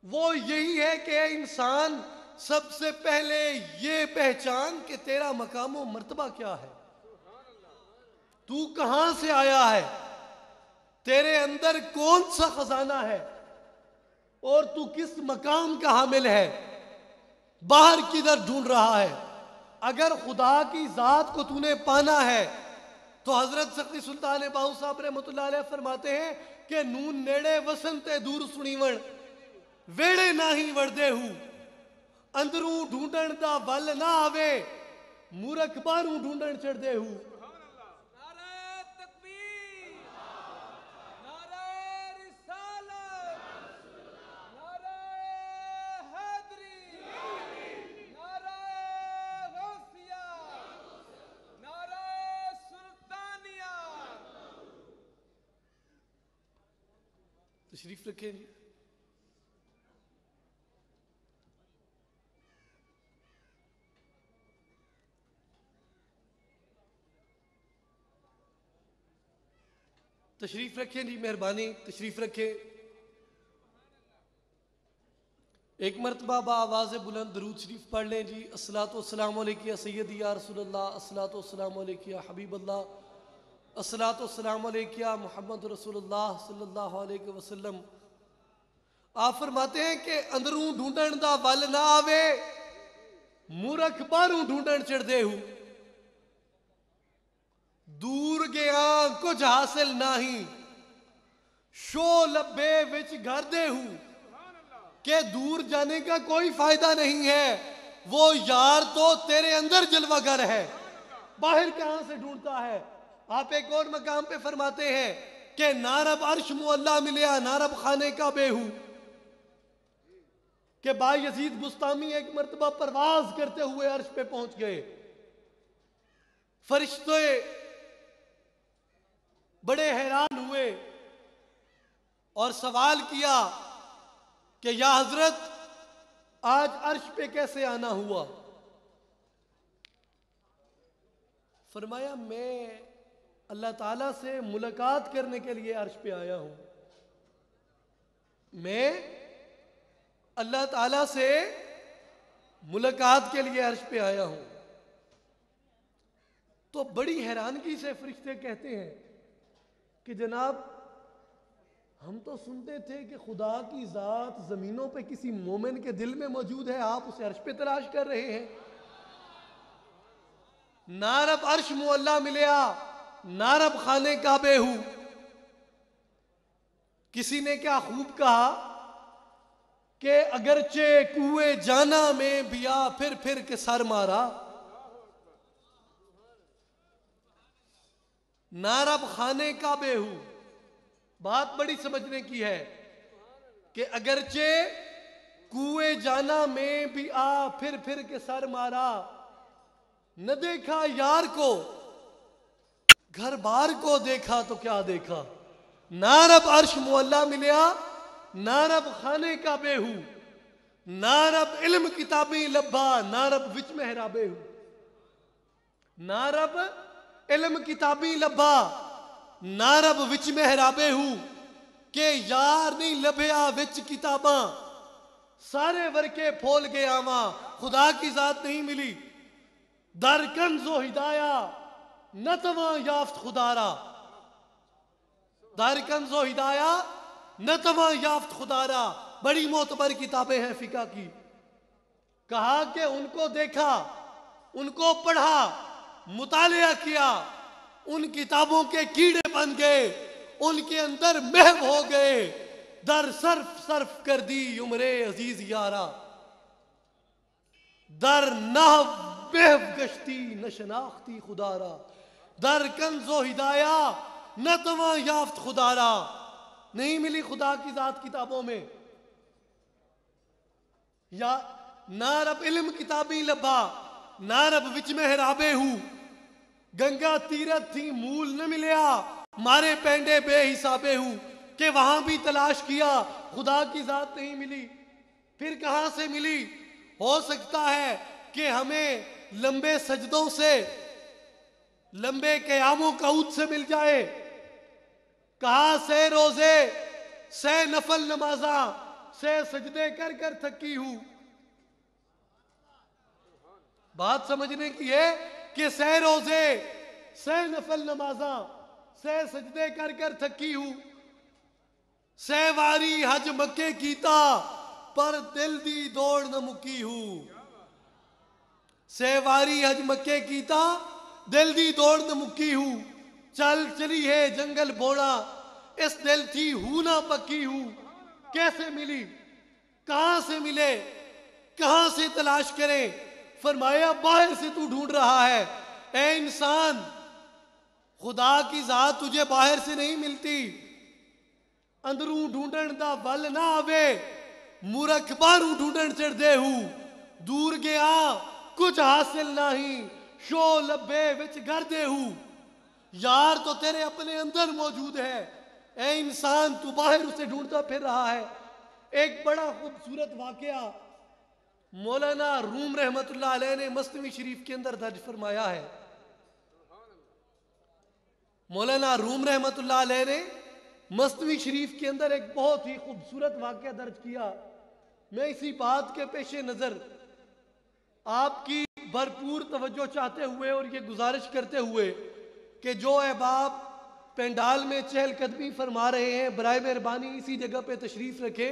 वो यही है कि इंसान सबसे पहले ये पहचान कि तेरा मकाम व मर्तबा क्या है, तू कहां से आया है, तेरे अंदर कौन सा खजाना है और तू किस मकाम का हामिल है, बाहर किधर ढूंढ रहा है। अगर खुदा की जात को तूने पाना है तो हजरत सख्ती सुल्तान बाहू साहब रहमतुल्लाह अलैह फरमाते हैं कि नून नेड़े वसंते दूर सुनीवण वेड़े नाही वड़दे हूं, अंदरू ढूंढण दा वल ना आवे मूरख बारू ढूंढण चढ़दे हूं। तशरीफ रखें जी। तशरीफ रखें जी, मेहरबानी तशरीफ रखें। एक मरतबा आवाज़ बुलंद दरूद शरीफ पढ़ लें जी। अस्सलातु वस्सलामु अलैका या सय्यदी या रसूलल्लाह, अस्सलातु वस्सलामु अलैका या हबीबल्लाह, अस्सलातु वस्सलामु अलैका या मुहम्मद रसूलुल्लाह सल्लल्लाहु अलैहि वसल्लम। आप फरमाते हैं कि अंदरों ढूंढण दा वल ना आवे, मूरख बाहरों ढूंढण चढ़दे हूं। दूर गया कुछ हासिल नहीं, शो लब्बे विच घर दे हूं। के दूर जाने का कोई फायदा नहीं है, वो यार तो तेरे अंदर जलवागर है, बाहर कहां से ढूंढता है। आप एक और मकाम पे फरमाते हैं कि नारब अर्श मुअल्ला मिलिया, नारब खाने का बेहू। कि बाई यजीद बुस्तामी एक मरतबा परवाज करते हुए अर्श पे पहुंच गए। फरिश्ते बड़े हैरान हुए और सवाल किया कि या हजरत, आज अर्श पे कैसे आना हुआ। फरमाया मैं अल्लाह ताला से मुलाकात करने के लिए अर्श पे आया हूं। मैं अल्लाह ताला से मुलाकात के लिए अर्श पे आया हूं। तो बड़ी हैरानगी से फरिश्ते कहते हैं कि जनाब, हम तो सुनते थे कि खुदा की जात जमीनों पे किसी मोमिन के दिल में मौजूद है, आप उसे अर्श पे तलाश कर रहे हैं। नारब अर्श मुअल्ला मिलिया, नारब खाने का बेहू। किसी ने क्या खूब कहा कि अगरचे कुएं जाना में बिया फिर के सर मारा। नारब खाने का बेहू, बात बड़ी समझने की है कि अगरचे कुएं जाना में भी आ फिर के सर मारा। न देखा यार को, घर बार को देखा तो क्या देखा। नारब अर्श मुअल्ला मिलिया, नारब खाने का बेहू। नारब इल्म किताबी लब्बा, नारब विच मेहरा बेहू। नारब इल्म किताबी लब्बा, नारब विच मेहराबे हूं। के यार नहीं लभया विच किताबा, सारे वर्के फोल के आवा, खुदा की जात नहीं मिली। दर कंजो हिदाया नतवा याफ्त खुदारा, दर कंजो हिदाया नतवा याफ्त खुदारा। बड़ी मोतबर किताबें हैं फिका की। कहा कि उनको देखा, उनको पढ़ा, मुतालिया किया, उन किताबों के कीड़े बन गए, उनके अंदर महव हो गए। दर सर्फ सर्फ कर दी उम्रे अजीज यारा, दर नहव महव गश्ती नशनाख्ती खुदारा। दर कंजो हिदाया नतवा याफ्त खुदारा, नहीं मिली खुदा की जात किताबों में। या नारब इल्म किताबी लब्बा, नारब विच मेहराबे हूं। गंगा तीरथ थी मूल न मिलिया, मारे पेंडे बेहिसाबे हूं। कि वहां भी तलाश किया, खुदा की जात नहीं मिली। फिर कहां से मिली। हो सकता है कि हमें लंबे सजदों से, लंबे कयामों कऊद से मिल जाए। कहा से रोजे से नफल नमाजा से सजदे कर कर थकी हूं। बात समझने की है कि से रोजे से नफल नमाजा से सजदे कर कर थकी हूं। से वारी हज मक्के कीता पर दिल दी दौड़ न मुकी हूं। से वारी हज मक्के कीता दिल दी दौड़ न मुकी हूं। चल चली है जंगल बोड़ा, इस दिल थी हूं ना पक्की हूं। कैसे मिली, कहां से मिले, कहां से तलाश करें। फरमाया बाहर से तू ढूंढ रहा है। ए इंसान, खुदा की जात तुझे बाहर से नहीं मिलती। अंदरों ढूंढण दा वल ना आवे, मूरख बाहरों ढूंढण चढ़दे हूं। दूर गया कुछ हासिल नहीं, शो लब्बे विच घर दे हूं। यार तो तेरे अपने अंदर मौजूद है। ए इंसान, तू बाहर उसे ढूंढता फिर रहा है। एक बड़ा खूबसूरत वाकया मौलाना रूम रहमतुल्लाह अलैह ने मसनवी शरीफ के अंदर दर्ज फरमाया है। मौलाना रूम रहमतुल्लाह अलैह ने मस्तवी शरीफ के अंदर एक बहुत ही खूबसूरत वाक़या दर्ज किया। मैं इसी बात के पेश नज़र आपकी भरपूर तवज्जो चाहते हुए और ये गुजारिश करते हुए कि जो अहबाब पंडाल में चहलकदमी फरमा रहे हैं, बराए मेहरबानी इसी जगह पे तशरीफ़ रखें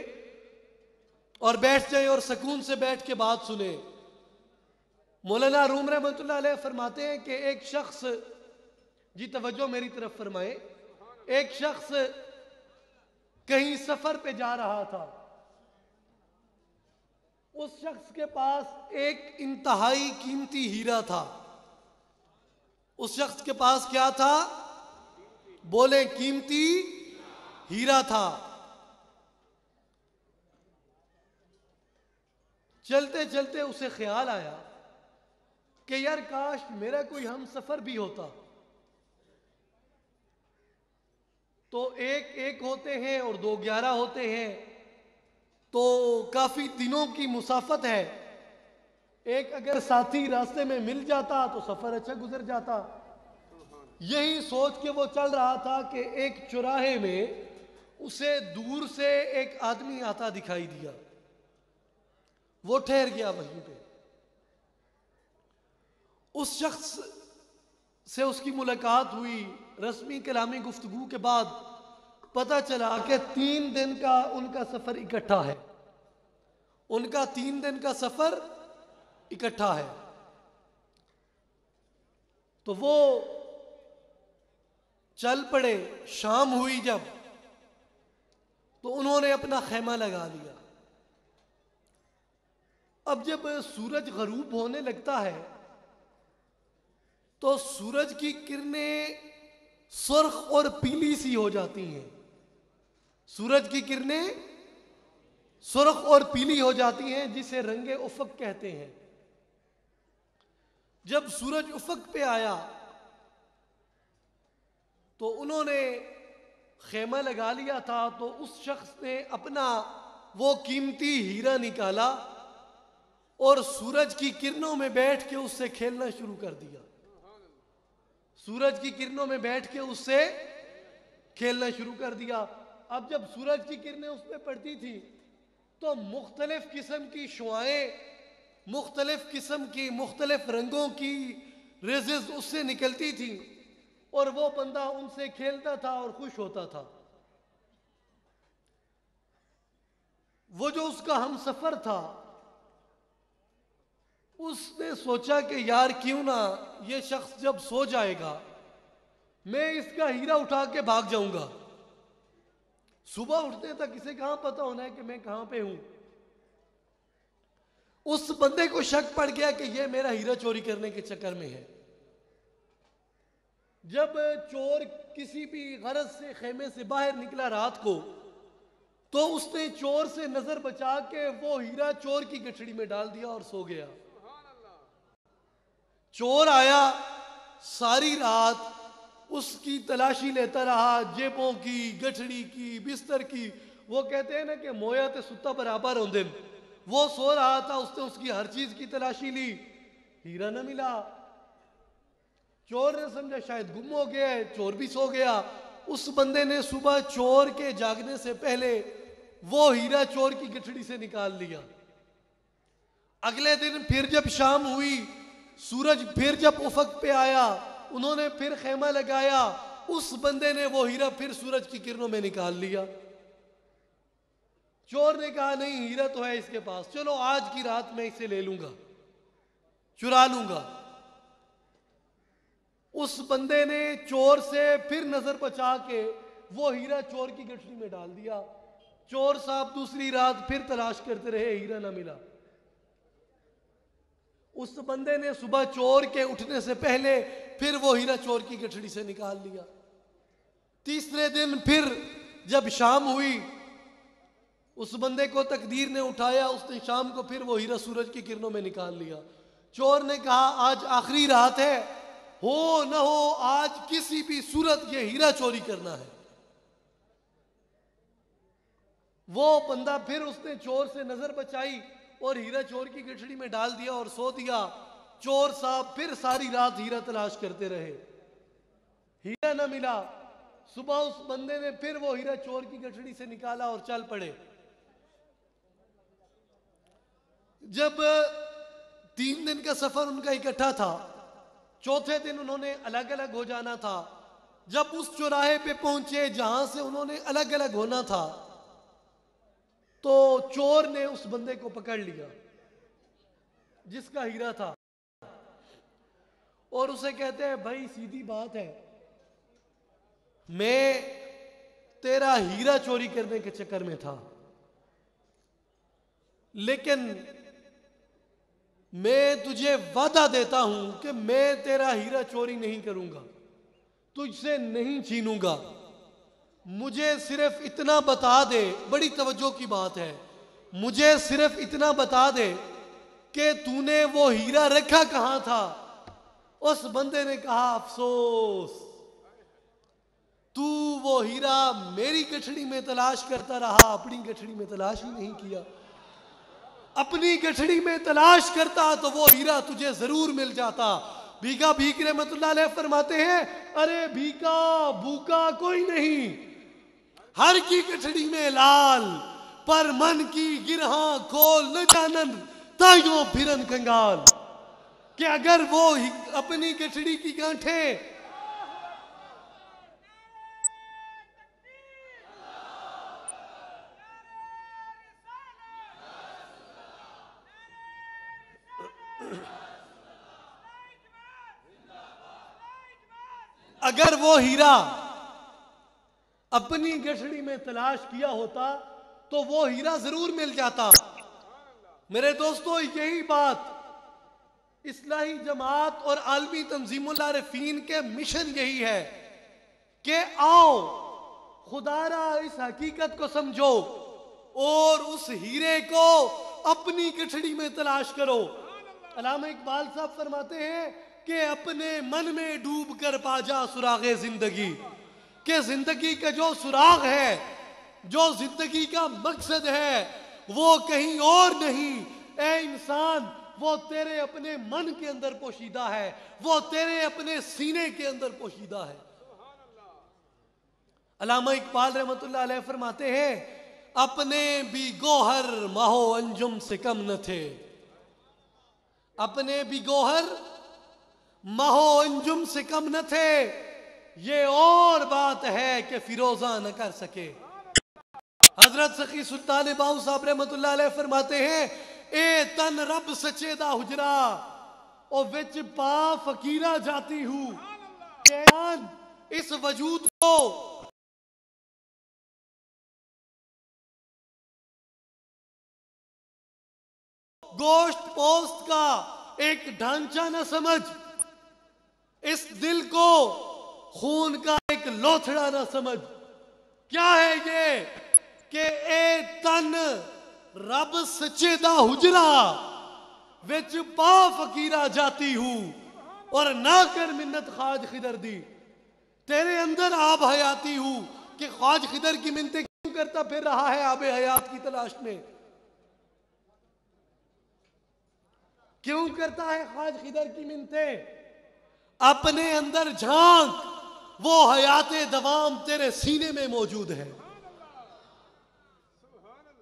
और बैठ जाएं और सुकून से बैठ के बात सुने। मौलाना रूम रहमतुल्लाह अलैह फरमाते हैं कि एक शख्स, जी तवज्जो मेरी तरफ फरमाए, एक शख्स कहीं सफर पे जा रहा था। उस शख्स के पास एक इंतहाई कीमती हीरा था। उस शख्स के पास क्या था? बोले, कीमती हीरा था। चलते चलते उसे ख्याल आया कि यार काश मेरा कोई हम सफर भी होता। तो एक एक होते हैं और 2 11 होते हैं, तो काफी दिनों की मुसाफत है। एक अगर साथी रास्ते में मिल जाता तो सफर अच्छा गुजर जाता। यही सोच के वो चल रहा था कि एक चौराहे में उसे दूर से एक आदमी आता दिखाई दिया। वो ठहर गया वहीं पे। उस शख्स से उसकी मुलाकात हुई। रस्मी कलामी गुफ्तगू के बाद पता चला कि 3 दिन का उनका सफर इकट्ठा है। उनका 3 दिन का सफर इकट्ठा है। तो वो चल पड़े। शाम हुई जब, तो उन्होंने अपना खैमा लगा लिया। अब जब सूरज गरूब होने लगता है तो सूरज की किरणें सुर्ख और पीली सी हो जाती हैं। सूरज की किरणें सुर्ख और पीली हो जाती हैं, जिसे रंगे उफक कहते हैं। जब सूरज उफक पे आया तो उन्होंने खेमा लगा लिया था। तो उस शख्स ने अपना वो कीमती हीरा निकाला और सूरज की किरणों में बैठ के उससे खेलना शुरू कर दिया। सूरज की किरणों में बैठ के उससे खेलना शुरू कर दिया। अब जब सूरज की किरणें उस पर पड़ती थी तो मुख्तलिफ किस्म की शुआएं, मुख्तलिफ किस्म की मुख्तलिफ रंगों की रेजेस उससे निकलती थी और वो बंदा उनसे खेलता था और खुश होता था। वो जो उसका हम सफर था, उसने सोचा कि यार क्यों ना ये शख्स जब सो जाएगा मैं इसका हीरा उठा के भाग जाऊंगा। सुबह उठने तक इसे कहां पता होना है कि मैं कहां पे हूं। उस बंदे को शक पड़ गया कि ये मेरा हीरा चोरी करने के चक्कर में है। जब चोर किसी भी गरज से खेमे से बाहर निकला रात को, तो उसने चोर से नजर बचा के वो हीरा चोर की गठड़ी में डाल दिया और सो गया। चोर आया, सारी रात उसकी तलाशी लेता रहा, जेबों की, गठड़ी की, बिस्तर की। वो कहते हैं ना कि मोया ते सुता बराबर होंदे। वो सो रहा था, उसने उसकी हर चीज की तलाशी ली, हीरा न मिला। चोर ने समझा शायद गुम हो गया है, चोर भी सो गया। उस बंदे ने सुबह चोर के जागने से पहले वो हीरा चोर की गठड़ी से निकाल लिया। अगले दिन फिर जब शाम हुई, सूरज फिर जब उफक पे आया, उन्होंने फिर खेमा लगाया। उस बंदे ने वो हीरा फिर सूरज की किरणों में निकाल लिया। चोर ने कहा नहीं, हीरा तो है इसके पास, चलो आज की रात मैं इसे ले लूंगा, चुरा लूंगा। उस बंदे ने चोर से फिर नजर बचा के वो हीरा चोर की गठरी में डाल दिया। चोर साहब दूसरी रात फिर तलाश करते रहे, हीरा ना मिला। उस बंदे ने सुबह चोर के उठने से पहले फिर वो हीरा चोर की गठड़ी से निकाल लिया। तीसरे दिन फिर जब शाम हुई, उस बंदे को तकदीर ने उठाया, उसने शाम को फिर वो हीरा सूरज की किरणों में निकाल लिया। चोर ने कहा आज आखिरी रात है, हो न हो आज किसी भी सूरत ये हीरा चोरी करना है। वो बंदा फिर उसने चोर से नजर बचाई और हीरा चोर की गठड़ी में डाल दिया और सो दिया। चोर साहब फिर सारी रात हीरा तलाश करते रहे। हीरा न मिला। सुबह उस बंदे ने फिर वो हीरा चोर की गठड़ी से निकाला और चल पड़े। जब 3 दिन का सफर उनका इकट्ठा था, चौथे दिन उन्होंने अलग अलग हो जाना था। जब उस चौराहे पे पहुंचे जहां से उन्होंने अलग अलग होना था, तो चोर ने उस बंदे को पकड़ लिया जिसका हीरा था, और उसे कहते हैं, भाई सीधी बात है, मैं तेरा हीरा चोरी करने के चक्कर में था, लेकिन मैं तुझे वादा देता हूं कि मैं तेरा हीरा चोरी नहीं करूंगा, तुझसे नहीं छीनूंगा। मुझे सिर्फ इतना बता दे, बड़ी तवज्जो की बात है, मुझे सिर्फ इतना बता दे कि तूने वो हीरा रखा कहां था। उस बंदे ने कहा, अफसोस, तू वो हीरा मेरी गठड़ी में तलाश करता रहा, अपनी गठड़ी में तलाश ही नहीं किया। अपनी गठड़ी में तलाश करता तो वो हीरा तुझे जरूर मिल जाता। भीगा भीख रहमतुल्लाह अलैह फरमाते हैं, अरे भीगा भूखा कोई नहीं, हर की गठड़ी में लाल, पर मन की गिरहा खोल न जानन, ताइयों फिरन कंगाल। कि अगर वो अपनी गठड़ी की गांठें अगर वो हीरा अपनी गठड़ी में तलाश किया होता तो वो हीरा जरूर मिल जाता। मेरे दोस्तों, यही बात इस्लाही जमात और आलमी तंजीमुल आरिफीन के मिशन यही है कि आओ खुदारा इस हकीकत को समझो और उस हीरे को अपनी गठड़ी में तलाश करो। अल्लामा इकबाल साहब फरमाते हैं कि अपने मन में डूब कर पाजा सुरागे जिंदगी, कि जिंदगी का जो सुराग है, जो जिंदगी का मकसद है, वो कहीं और नहीं। ए इंसान, वो तेरे अपने मन के अंदर पोशीदा है, वो तेरे अपने सीने के अंदर पोशीदा है। अल्लामा इकबाल रहमतुल्लाह अलैह फरमाते हैं, अपने भी गोहर माहो अंजुम से कम न थे, अपने भी गोहर माहो अंजुम से कम न थे, ये और बात है कि फिरोजा न कर सके। हजरत सखी सुल्तान बाहू साहब रहमतुल्लाह अलैह फरमाते हैं, ए तन रब सचेदा हुजरा ओ विच पा फकीरा जाती हूं, इस वजूद को गोश्त पोस्ट का एक ढांचा न समझ, इस दिल को खून का एक लोथड़ा न समझ। क्या है ये कि ए तन रब सचेदा हुजरा विच पा फकीरा जाती हूं, और ना कर मिन्नत ख्वाज खिदर दी। तेरे अंदर आब हयाती हूं कि ख्वाज खिदर की मिन्नतें क्यों करता फिर रहा है आबे हयात की तलाश में? क्यों करता है ख्वाज खिदर की मिन्नतें? अपने अंदर झांक, वो हयाते दवाम तेरे सीने में मौजूद है।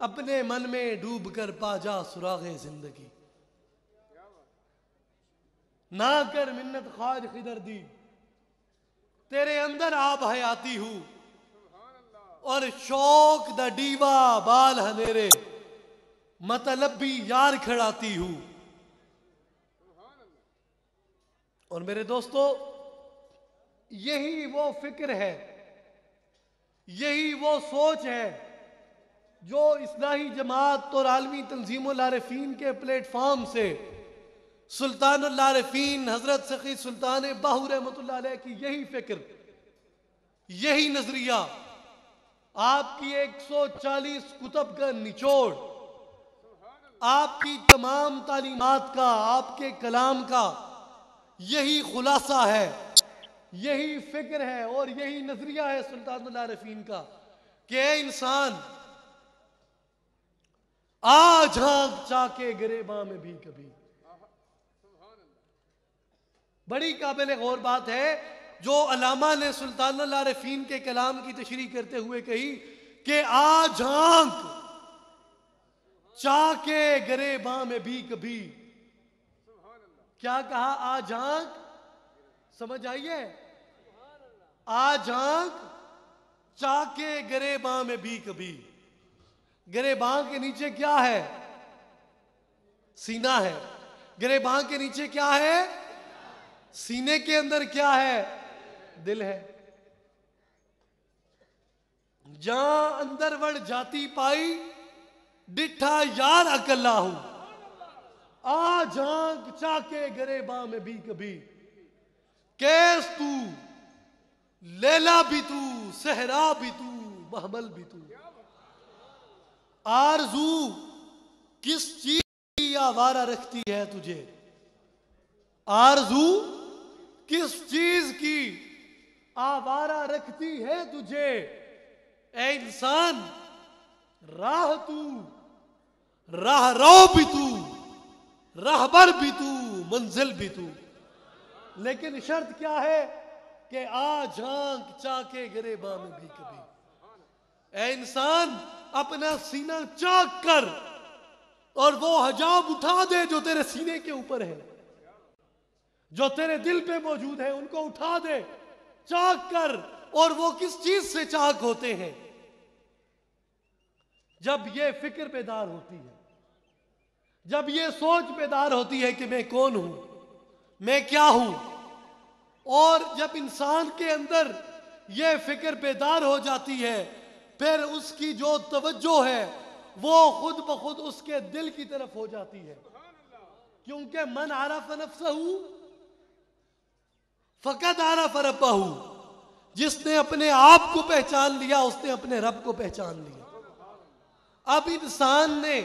अपने मन में डूब कर पाजा सुरागे जिंदगी, ना कर मिन्नत ख्वाज खिदर दी। तेरे अंदर आब हयाती हूं और शौक द डीवा बाल हनेरे, मतलब भी यार खड़ाती हूं। और मेरे दोस्तों, यही वो फिक्र है, यही वो सोच है जो इस्लाही जमात और आलमी तंजीमुल आरिफीन के प्लेटफॉर्म से सुल्तानुल आरिफीन हजरत सखी सुल्तान बाहू रहमतुल्लाह अलैह की यही फिक्र, यही नजरिया, आपकी 140 कुतब का निचोड़, आपकी तमाम तालीमात का, आपके कलाम का यही खुलासा है, यही फिक्र है और यही नजरिया है सुल्तानुल आरिफीन का कि इंसान आ झांक चाके गिरेबां में भी कभी। बड़ी काबिल गौर बात है, जो अलामा ने सुल्तान अल आरिफीन के कलाम की तशरीह करते हुए कही कि आ झांक चाके गरेबां में भी कभी। क्या कहा? आ झांक, समझ आइए, आ झांक चाके गरेबां में भी कभी। गरेबां के नीचे क्या है? सीना है। गरेबां के नीचे क्या है? सीने के अंदर क्या है? दिल है। जहां अंदर वड़ जाती पाई डिठा यार अकल्ला हूं। आ झांक चाके गरेबां में भी कभी। कैस तू लैला भी तू, सहरा भी तू, महमल भी तू। आरजू किस चीज की आवारा रखती है तुझे? आरजू किस चीज की आवारा रखती है तुझे? ए इंसान, राह तू, राह रो भी तू, राहबर भी तू, मंजिल भी तू। लेकिन शर्त क्या है कि आ झांक चाके गरेबां में भी कभी। ए इंसान, अपना सीना चाक कर और वो हजाब उठा दे जो तेरे सीने के ऊपर है, जो तेरे दिल पे मौजूद है, उनको उठा दे, चाक कर। और वो किस चीज से चाक होते हैं? जब ये फिक्र बेदार होती है, जब ये सोच बेदार होती है कि मैं कौन हूं, मैं क्या हूं। और जब इंसान के अंदर ये फिक्र बेदार हो जाती है, फिर उसकी जो तवज्जो है वो खुद ब खुद उसके दिल की तरफ हो जाती है। क्योंकि मन आरफ नफ्सहू फकद आरफ रब्बहू। जिसने अपने आप को पहचान लिया उसने अपने रब को पहचान लिया। अब इंसान ने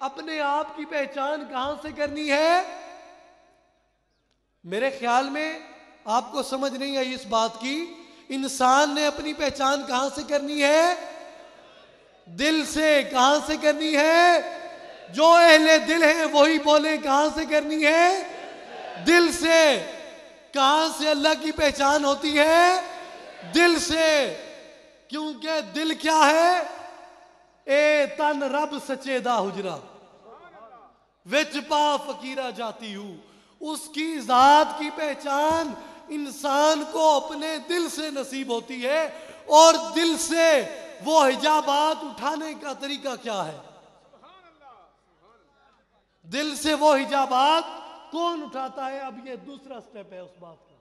अपने आप की पहचान कहां से करनी है? मेरे ख्याल में आपको समझ नहीं आई इस बात की। इंसान ने अपनी पहचान कहां से करनी है? दिल से। कहां से करनी है? जो अहले दिल हैं वही बोले। कहां से करनी है? दिल से। कहां से अल्लाह की पहचान होती है? दिल से। क्योंकि दिल क्या है? ए तन रब सचेदा हुजरा विच पा फकीरा जाती हूं। उसकी जात की पहचान इंसान को अपने दिल से नसीब होती है। और दिल से वो हिजाबात उठाने का तरीका क्या है? दिल से वो हिजाबात कौन उठाता है? अब ये दूसरा स्टेप है उस बात का।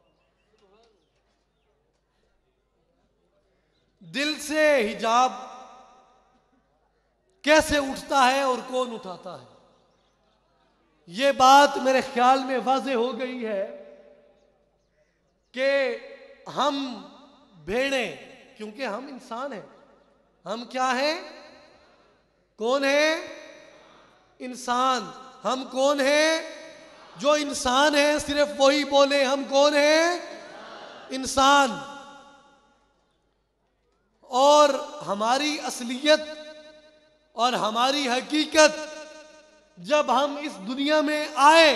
दिल से हिजाब कैसे उठता है और कौन उठाता है? ये बात मेरे ख्याल में वाज़ेह हो गई है कि हम भेड़ें, क्योंकि हम इंसान हैं। हम क्या हैं? कौन है? इंसान। हम कौन हैं? जो इंसान है सिर्फ वही बोले हम कौन हैं? इंसान। और हमारी असलियत और हमारी हकीकत जब हम इस दुनिया में आए,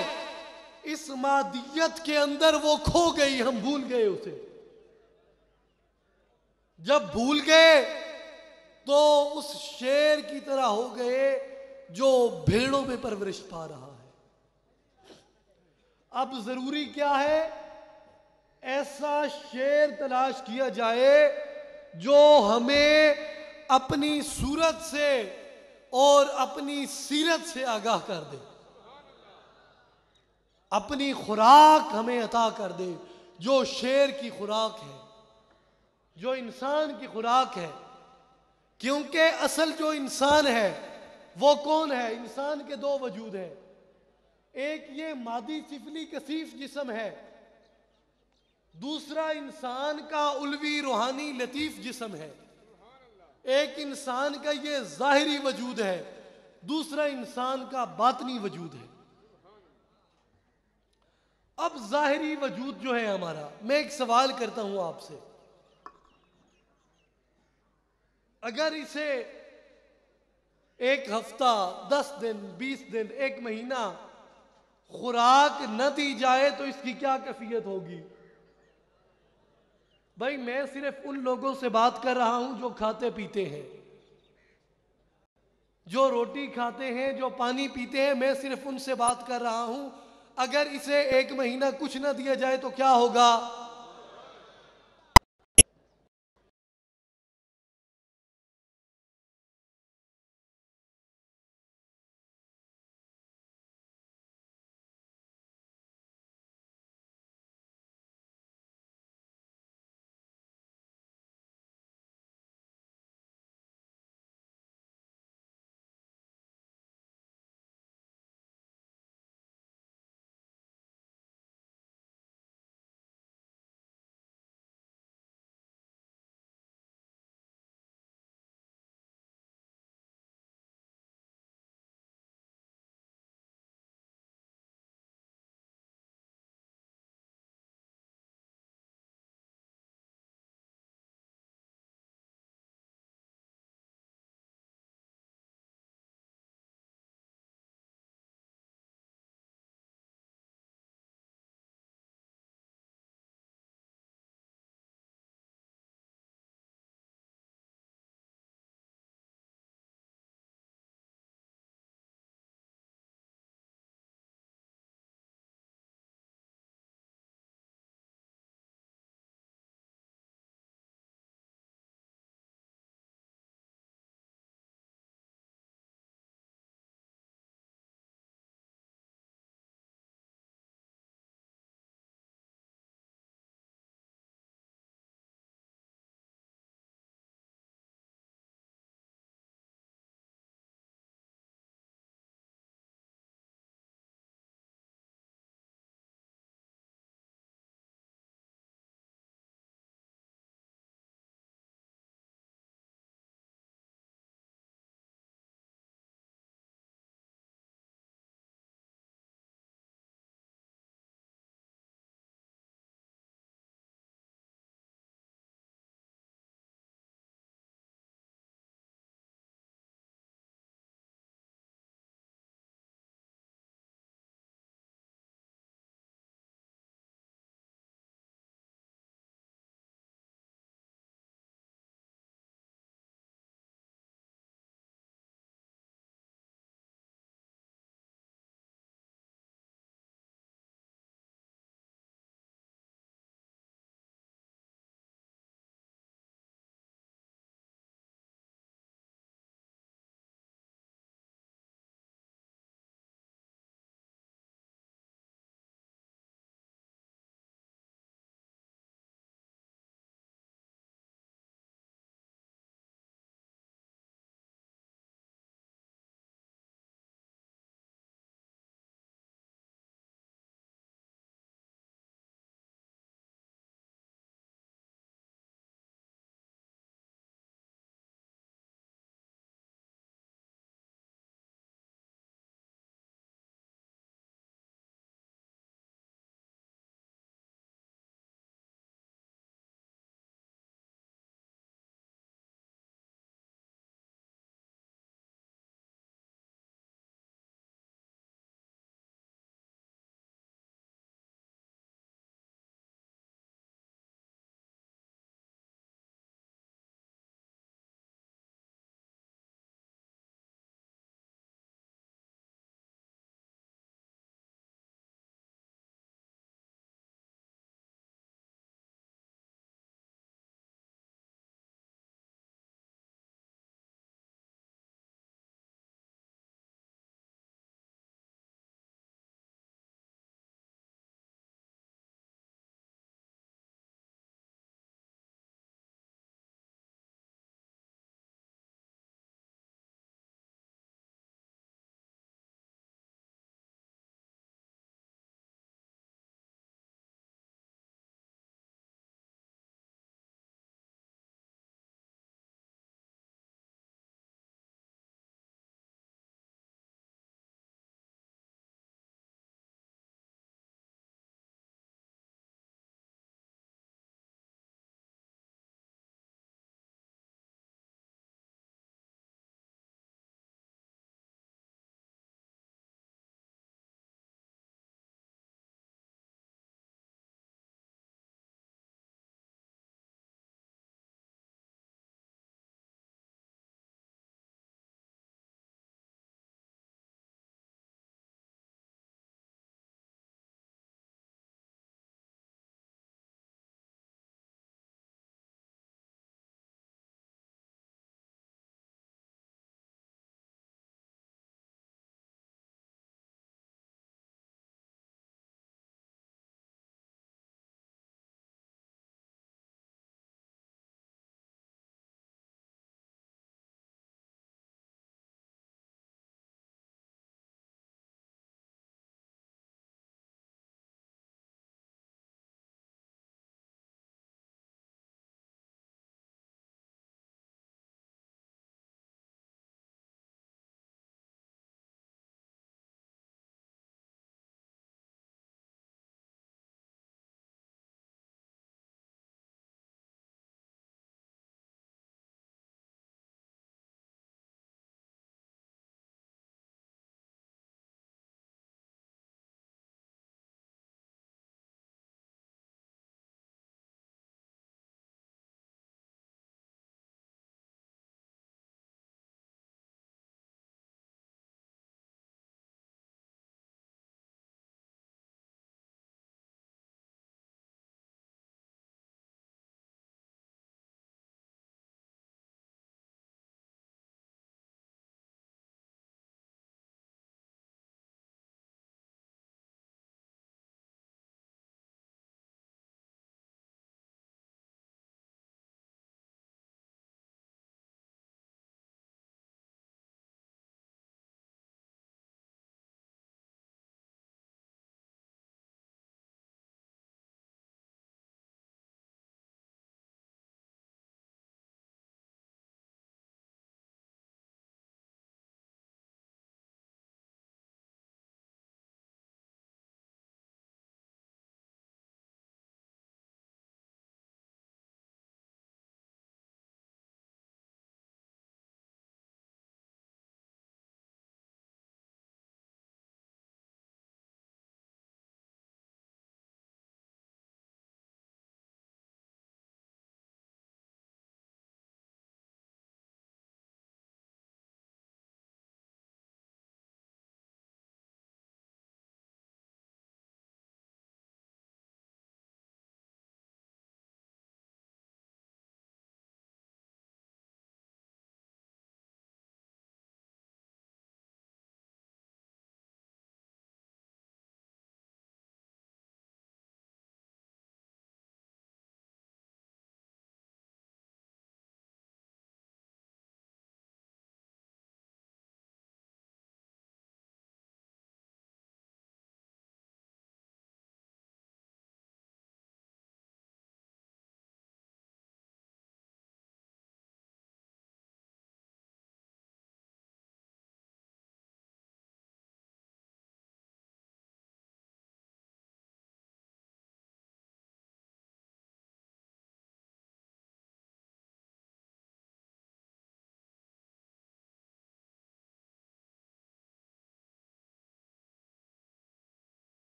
इस मादियत के अंदर वो खो गई, हम भूल गए उसे। जब भूल गए तो उस शेर की तरह हो गए जो भेड़ों में परवरिश पा रहा है। अब जरूरी क्या है? ऐसा शेर तलाश किया जाए जो हमें अपनी सूरत से और अपनी सीरत से आगाह कर दे, अपनी खुराक हमें अता कर दे, जो शेर की खुराक है, जो इंसान की खुराक है। क्योंकि असल जो इंसान है वो कौन है? इंसान के दो वजूद हैं। एक ये मादी सिफली कसीफ जिस्म है, दूसरा इंसान का उल्वी रूहानी लतीफ जिस्म है। एक इंसान का ये जाहिरी वजूद है, दूसरा इंसान का बातनी वजूद है। अब जाहिरी वजूद जो है हमारा, मैं एक सवाल करता हूं आपसे। अगर इसे एक हफ्ता, 10 दिन, 20 दिन, 1 महीना खुराक न दी जाए तो इसकी क्या कैफियत होगी? भाई मैं सिर्फ उन लोगों से बात कर रहा हूं जो खाते पीते हैं, जो रोटी खाते हैं, जो पानी पीते हैं, मैं सिर्फ उनसे बात कर रहा हूं। अगर इसे 1 महीना कुछ ना दिया जाए तो क्या होगा?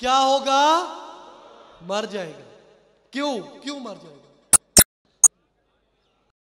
क्या होगा? मर जाएगा। क्यों? क्यों मर जाएगा?